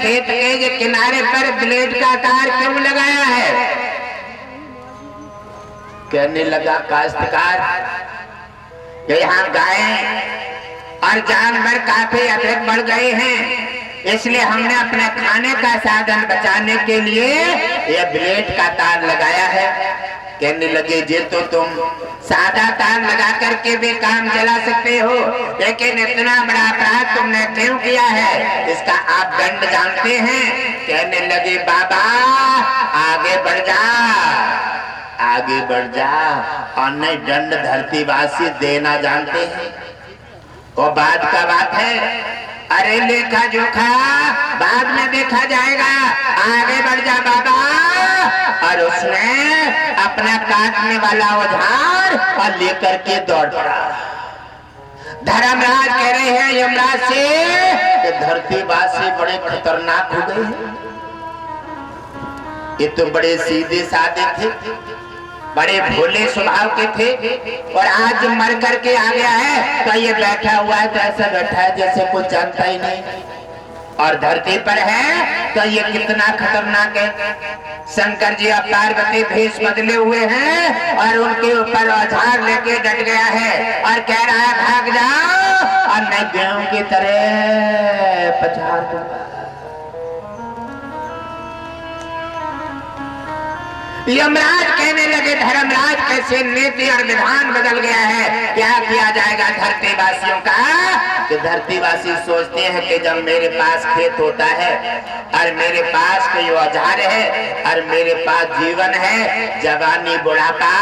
खेत के किनारे पर ब्लेड का तार क्यों लगाया है? कहने लगा काश्तकार, यहाँ गाय और जानवर काफी अधिक बढ़ गए हैं, इसलिए हमने अपने खाने का साधन बचाने के लिए यह ब्लेड का तार लगाया है। कहने लगे, जे तो तुम सादा तार लगा करके भी काम चला सकते हो, लेकिन इतना बड़ा अपराध तुमने क्यों किया है? इसका आप दंड जानते हैं? कहने लगे, बाबा आगे बढ़ जा, आगे बढ़ जा, और नहीं दंड धरतीवासी देना जानते हैं। वो बात का बात है, अरे लेखा जोखा बाद में देखा जाएगा, आगे बढ़ जा बाबा। और उसने अपना काटने वाला औजार और लेकर के दौड़ पड़ा। धर्मराज कह रहे हैं यमराज से कि धरतीवासी बड़े खतरनाक हो गए हैं, ये तो बड़े सीधे साधे थे, बड़े भोले स्वभाव के थे, और आज मर करके आ गया है तो ये बैठा हुआ है तो ऐसा बैठा है जैसे कुछ जानता ही नहीं, और धरती पर है तो ये कितना खतरनाक है। शंकर जी और पार्वती भेष बदले हुए हैं और उनके ऊपर औजार लेके डट गया है और कह रहा है भाग जाओ, और मैं गेहूं की तरह पछाड़ दूंगा। यमराज कहने लगे, धर्मराज कैसे नीति और विधान बदल गया है, क्या किया जाएगा धरतीवासियों का? कि धरतीवासी सोचते हैं कि जब मेरे पास खेत होता है और मेरे पास कोई औजार है और मेरे पास जीवन है, जवानी बुढ़ापा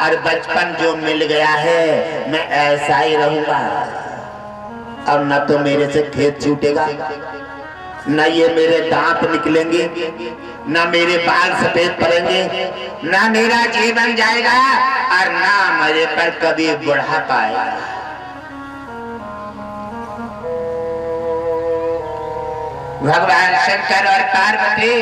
और बचपन जो मिल गया है, मैं ऐसा ही रहूंगा, और न तो मेरे से खेत छूटेगा, न ये मेरे दांत निकलेंगे, न मेरे बाल सफेद पड़ेंगे, न मेरा जीवन जाएगा, और न मेरे पर कभी बुढ़ापा आएगा। भगवान शंकर और पार्वती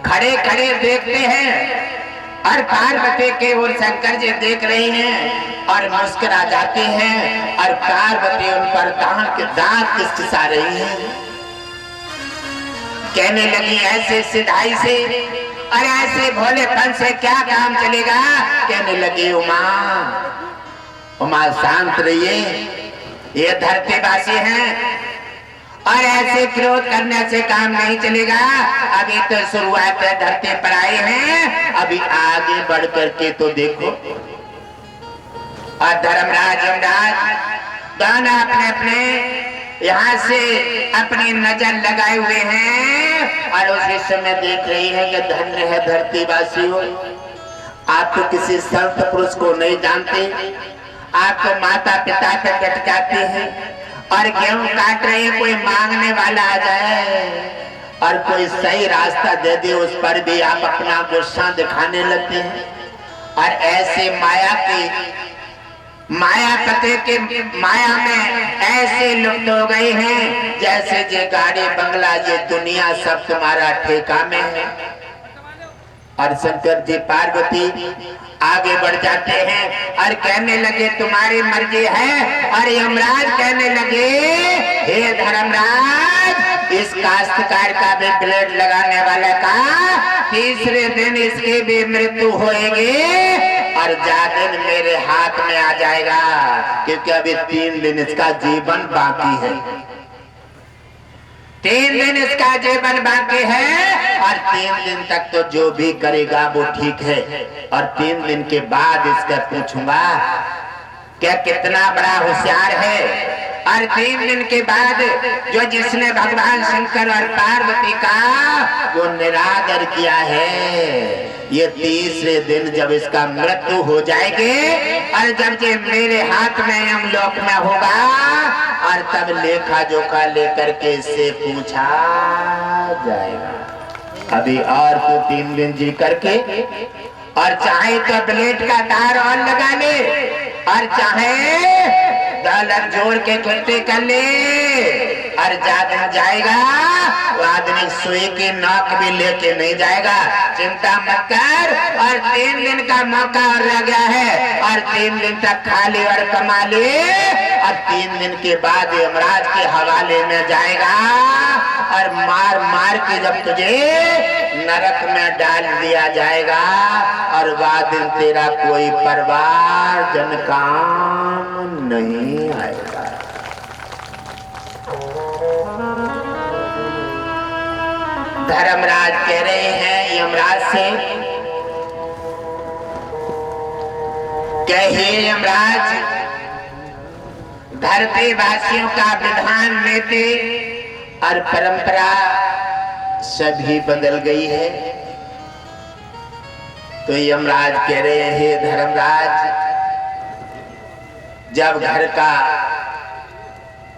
खड़े खड़े देखते हैं, और पार्वती के ओर शंकर जी देख रहे हैं और मुस्कुरा जाते हैं, और पार्वती उन पर दांत किसकिसा रही है। कहने लगी, ऐसे सिधाई से और ऐसे भोलेपन से क्या काम चलेगा? कहने लगी, उमा उमा शांत रहिए, ये धरतीवासी हैं और ऐसे क्रोध करने से काम नहीं चलेगा। अभी तो शुरुआत है, धरती पर आए हैं, अभी आगे बढ़ करके तो देखो। और धर्मराज यमराज दोनों अपने अपने यहाँ से अपनी नजर लगाए हुए हैं और उसी समय देख रही है कि धन्य है धरतीवासी हो, आप तो किसी संत पुरुष को नहीं जानते, आप तो माता पिता पे कट जाते हैं और गेहूं काट रहे हैं, कोई मांगने वाला आ जाए और कोई सही रास्ता दे दे, उस पर भी आप अपना गुस्सा दिखाने लगते हैं। और ऐसे मायापति के माया में ऐसे लुप्त हो गए हैं जैसे जे गाड़ी बंगला ये दुनिया सब तुम्हारा ठेका में है। और शंकर जी पार्वती आगे बढ़ जाते हैं और कहने लगे, तुम्हारी मर्जी है। और यमराज कहने लगे, हे धर्मराज, इस काश्तकार का भी ब्लेड लगाने वाले का तीसरे दिन इसकी भी मृत्यु होएगी और जादिन मेरे हाथ में आ जाएगा, क्योंकि अभी 3 दिन इसका जीवन बाकी है। 3 दिन इसका जीवन बाकी है और 3 दिन तक तो जो भी करेगा वो ठीक है, और 3 दिन के बाद इसका पूछूंगा क्या कितना बड़ा होशियार है। और 3 दिन के बाद जो जिसने भगवान शंकर और पार्वती का वो निरादर किया है, ये तीसरे दिन जब इसका मृत्यु हो जाएगी और जब ये मेरे हाथ में यमलोक में होगा, और तब लेखा जोखा लेकर के इससे पूछा जाएगा। अभी और तो 3 दिन जी करके, और चाहे तो ब्लेड का तार और लगा ले, और चाहे डॉलर जोड़ के इकट्ठे कर ले, और जादन जाएगा वो आदमी सुई की नोक भी लेके नहीं जाएगा। चिंता मत कर, और 3 दिन का मौका और रह गया है, और 3 दिन तक खा ले और कमा ले, और 3 दिन के बाद यमराज के हवाले में जाएगा और मार मार के जब तुझे नरक में डाल दिया जाएगा और बाद दिन तेरा कोई परिवार जन काम नहीं आएगा। धर्मराज कह रहे हैं यमराज से कि हे यमराज, धरती वासियों का विधान नीति और परंपरा सभी बदल गई है। तो यमराज कह रहे हैं हे धर्मराज, जब घर का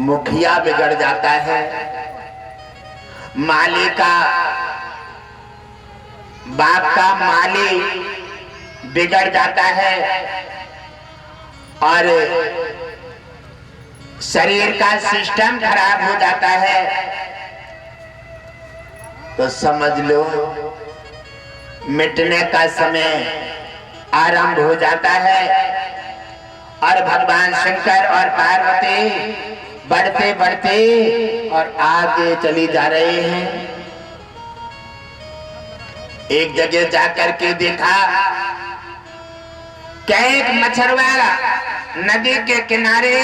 मुखिया बिगड़ जाता है, माली का बाप का माली बिगड़ जाता है और शरीर का सिस्टम खराब हो जाता है, तो समझ लो मिटने का समय आरंभ हो जाता है। और भगवान शंकर और पार्वती बढ़ते बढ़ते और आगे चली जा रहे हैं। एक जगह जाकर के देखा कि एक मछुआरा नदी के किनारे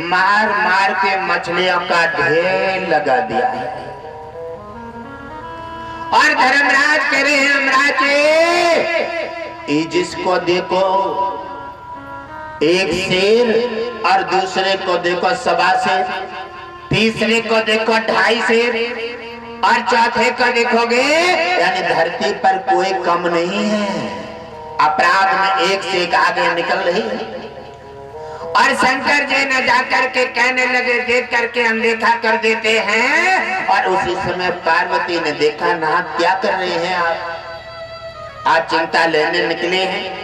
मार मार के मछलियों का ढेर लगा दिया है। और धर्मराज कह रहे हैं यमराज, जिसको देखो एक शेर और दूसरे को देखो 1.25 शेर, तीसरे को देखो 2.5 शेर और चौथे को देखोगे, यानी धरती पर कोई कम नहीं है। अपराध में एक से एक आगे निकल रही है। और शंकर जी ने जाकर के कहने लगे, देख करके अनदेखा कर देते हैं। और उसी समय पार्वती ने देखा, ना क्या कर रहे हैं आप? आज चिंता लेने निकले हैं।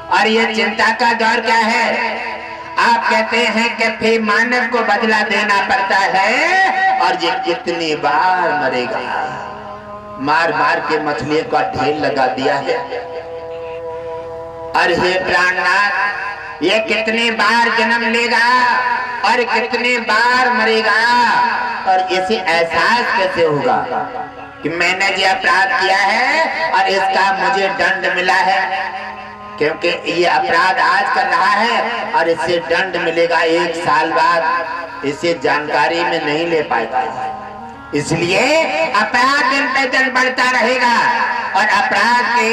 और ये चिंता का दौर क्या है? आप कहते हैं कि फिर मानव को बदला देना पड़ता है और ये कितनी बार मरेगा। मार मार के मछली का ढेर लगा दिया है। और हे प्राणनाथ, ये कितनी बार जन्म लेगा और कितनी बार मरेगा? और इसे एहसास कैसे होगा कि मैंने ये अपराध किया है और इसका मुझे दंड मिला है? क्योंकि ये अपराध आज कर रहा है और इससे दंड मिलेगा 1 साल बाद। इसे जानकारी में नहीं ले पाएगा, इसलिए अपराध दिन पे दिन बढ़ता रहेगा और अपराध की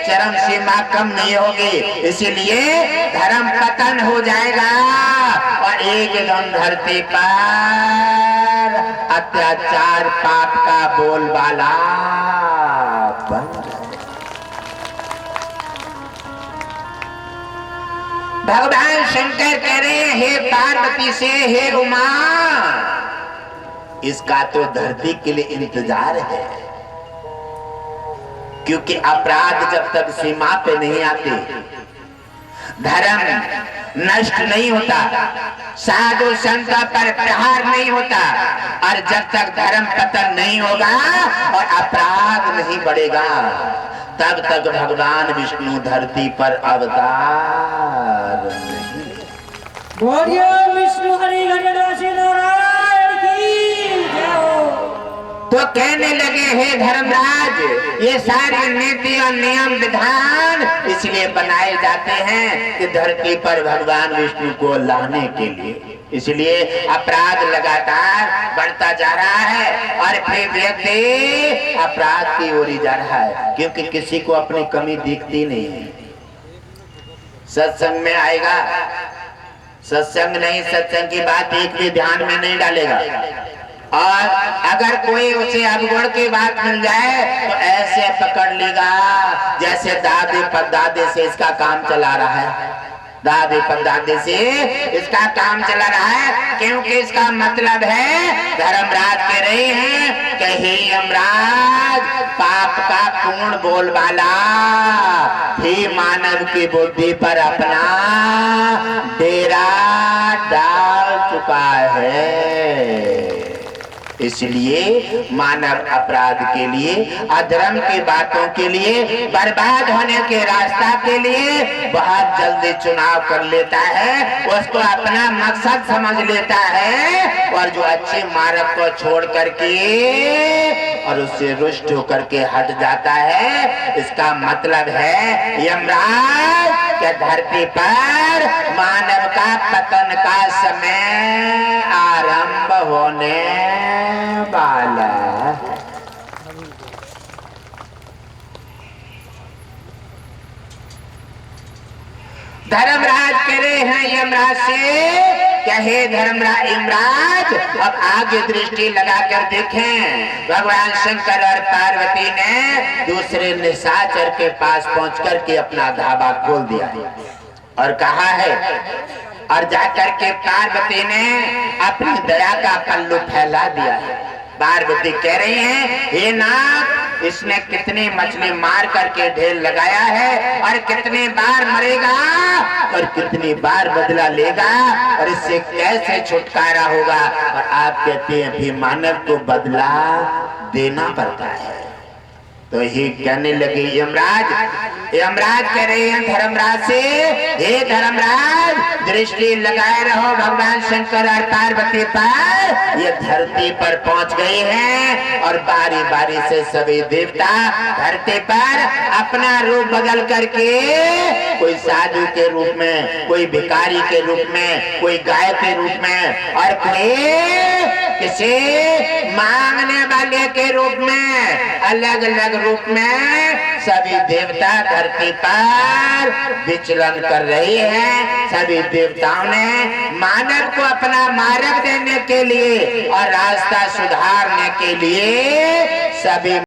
चरम सीमा कम नहीं होगी। इसीलिए धर्म पतन हो जाएगा और एकदम धरती पर अत्याचार पाप का बोलबाला बन। भगवान शंकर कह रहे हैं हे पार्वती से, हे उमा, इसका तो धरती के लिए इंतजार है। क्योंकि अपराध जब तक सीमा पे नहीं आते, धर्म नष्ट नहीं होता, साधु संत पर प्रहार नहीं होता, और जब तक धर्म पतन नहीं होगा और अपराध नहीं बढ़ेगा, तब तक भगवान विष्णु धरती पर अवतार नहीं। बोलिए विष्णु हरि गणेश नारायण की जय हो। तो कहने लगे हे धर्मराज, ये सारे नीति और नियम विधान इसलिए बनाए जाते हैं कि धरती पर भगवान विष्णु को लाने के लिए। इसलिए अपराध लगातार बढ़ता जा रहा है और फिर व्यक्ति अपराध की ओर ही जा रहा है, क्योंकि किसी को अपनी कमी दिखती नहीं है। सत्संग में आएगा, सत्संग नहीं, सत्संग की बात एक भी ध्यान में नहीं डालेगा। और अगर कोई उसे अवगुण की बात मिल जाए तो ऐसे पकड़ लेगा जैसे दादे परदादे से इसका काम चला रहा है, दादे परदादे से इसका काम चला रहा है। क्योंकि इसका मतलब है, धर्मराज कह रहे हैं कि हे यमराज, पाप का पूर्ण बोलबाला ही मानव की बुद्धि पर अपना डेरा डाल चुका है। इसलिए मानव अपराध के लिए, अधर्म की बातों के लिए, बर्बाद होने के रास्ता के लिए बहुत जल्दी चुनाव कर लेता है, उसको अपना मकसद समझ लेता है, और जो अच्छे मार्ग को छोड़ करके और उससे रुष्ट होकर के हट जाता है, इसका मतलब है यमराज के धरती पर मानव का पतन का समय आरंभ होने वाला। धर्मराज कह रहे हैं यमराज से, कहे धर्मराज यमराज अब आगे दृष्टि लगाकर देखें। भगवान शंकर और पार्वती ने दूसरे निशाचर के पास पहुंचकर के अपना धाबा खोल दिया और कहा है, और जाकर के पार्वती ने अपनी दया का पल्लू फैला दिया। पार्वती कह रही हैं, हे नाथ, इसने कितनी मछली मार करके ढेर लगाया है, और कितनी बार मरेगा और कितनी बार बदला लेगा, और इससे कैसे छुटकारा होगा। और आप कहते हैं भी मानव को बदला देना पड़ता है। तो ये कहने लगे यमराज कह रहे हैं धर्मराज से, हे धर्मराज, दृष्टि लगाए रहो भगवान शंकर और पार्वती पर। ये धरती पर पहुंच गए हैं और बारी बारी से सभी देवता धरती पर अपना रूप बदल करके, कोई साधु के रूप में, कोई भिखारी के रूप में, कोई गाय के रूप में, और कोई किसी मांगने वाले के रूप में, अलग अलग रूप में सभी देवता धरती पर विचलन कर रहे हैं। सभी देवताओं ने मानव को अपना मार्ग देने के लिए और रास्ता सुधारने के लिए सभी